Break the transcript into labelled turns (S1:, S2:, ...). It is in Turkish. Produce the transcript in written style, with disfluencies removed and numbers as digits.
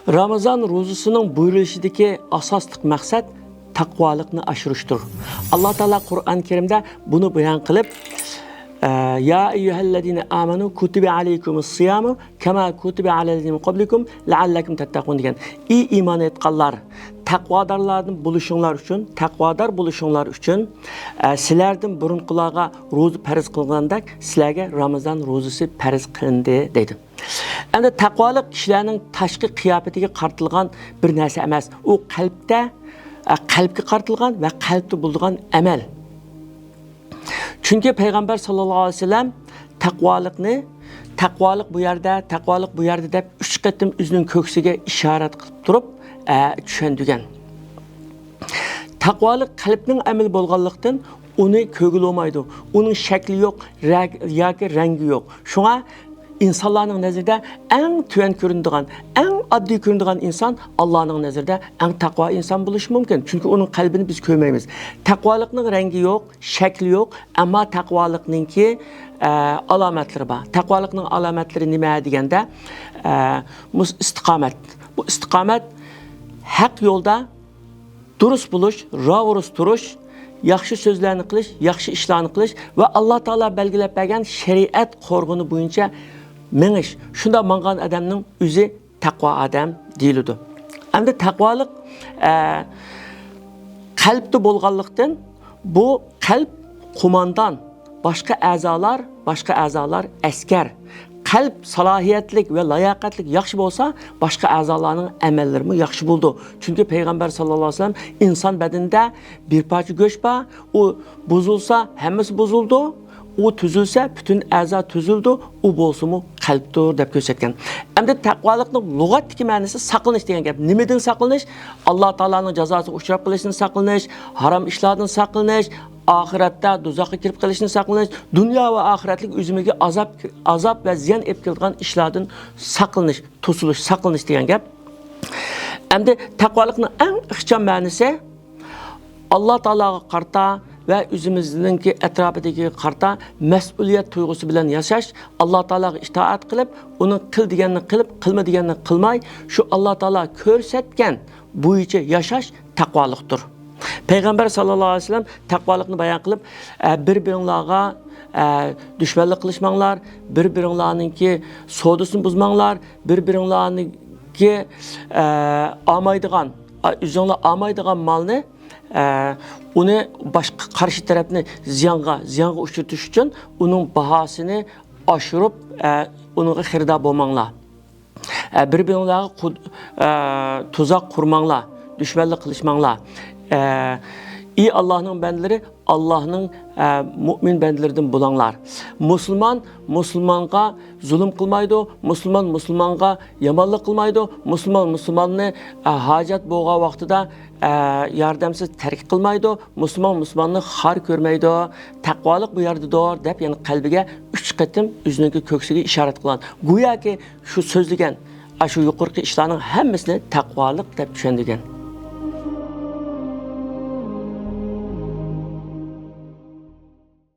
S1: Ramazan ro'zasining buyurilishidagi asosli maqsad taqvolikni oshirishdir. Alloh taolo Qur'on Karimda buni bayon qilib, ya ayyuhallazina amanu kutiba alaykumus siyamu kama kutiba alallazina min qablikum la'allakum tattaqun degan. Ey iymon etganlar, taqvodorlardan bo'lishinglar uchun sizlardan burunqilarga ro'za farz qilgandek sizlarga Ramazon ro'zasi farz qilindi dedi. Endi taqvolik kishilarning tashqi qiyofatiga qartilgan bir narsa emas. U qalbda qalbga qartilgan va qalbda bo'lgan amal. Chunki payg'ambar sallallohu alayhi vasallam taqvolik bu yerda deb 3 qatim o'zining ko'ksiga ishorat qilib turib tushundigan. Taqvolik qalbning amali bo'lganlikdan uni ko'gilolmaydi. Uning shakli yo'q, yoki rangi yo'q. Shunga insonlarning nazarida eng tuvan ko'rinadigan, eng oddiy ko'rinadigan inson Allohning nazarida eng taqvo inson bo'lishi mumkin. Chunki uning qalbini biz ko'rmaymiz. Taqvolikning rangi yo'q, shakli yo'q, ammo taqvolikningki alomatlari bor. Taqvolikning alomatlari nima deganda, istiqomat. Bu istiqomat haq yo'lda durust bo'lish, ravurus turish, yaxshi so'zlarni qilish, yaxshi ishlarni qilish va Alloh taolo belgilab bergan shariat qo'rg'ini bo'yicha menish. Shunda mangan odamning o'zi taqvo odam deyiladi. Endi taqvolik qalbda bo'lganlikdan bu qalb qo'mondan, boshqa a'zolar askar. Qalb salohiyatlik va layoqatlik yaxshi bo'lsa, boshqa a'zolarning amallari ham yaxshi bo'ldi. Chunki payg'ambar sallallohu alayhi vasallam inson badanida bir parcha go'sht bor, u buzilsa hammasi buzildi, u tuzilsa butun a'zo tuzildi, u bo'lsa-mu qalbdir deb ko'rsatgan. Endi taqvolikning lug'atdagi ma'nosi saqlanish degan gap. Nimadan saqlanish? Alloh taolaning jazosiga uchrab qolishdan saqlanish, harom ishlardan saqlanish, oxiratda do'zaxga kirib qolishdan saqlanish, dunyo va oxiratlik o'zimizga azob va ziyon olib keladigan ishlardan saqlanish, to'silish, saqlanish degan gap. Endi taqvolikning eng ixcham ma'nosi Alloh taolaga qarta va o'zimizning atrofidagi qarta mas'uliyat tuyg'usi bilan yashash, Alloh taolaga itoat qilib, uning qil deganini qilib, qilma deganini qilmay, shu Alloh taolo ko'rsatgan bo'yicha yashash taqvolikdir. Payg'ambar sallallohu alayhi vasallam taqvolikni bayon qilib, bir-biringlarga dushmanlik qilishmanglar, bir-biringlarningki savdosini buzmanglar, bir-biringlarningki o'zinglar olmaydigan molni uni boshqa qarshi tarafni ziyonga uchratish uchun uning bahosini oshirib, unga xaridor bo'lmanglar. Bir-biringlarga tuzoq qurmanglar, dushmanlik qilishmanglar. Ey Allah'ın bendileri, Allah'ın mümin bendilerden bulanglar. Müslümanға zulüm kılmaydı, Müslümanға yamanlık kılmaydı, Müslümanını hacet boğağı vaxtıda yardımsız terk kılmaydı, Müslümanını xar görmeydi, taqvalık bu yerdedir, dep yani kalbige 3 qatim üzününki köksüge işaret kılan. Güya ki şu sözlügen, şu yukarıki işlerin hemmesini taqvalık dep düşündügen.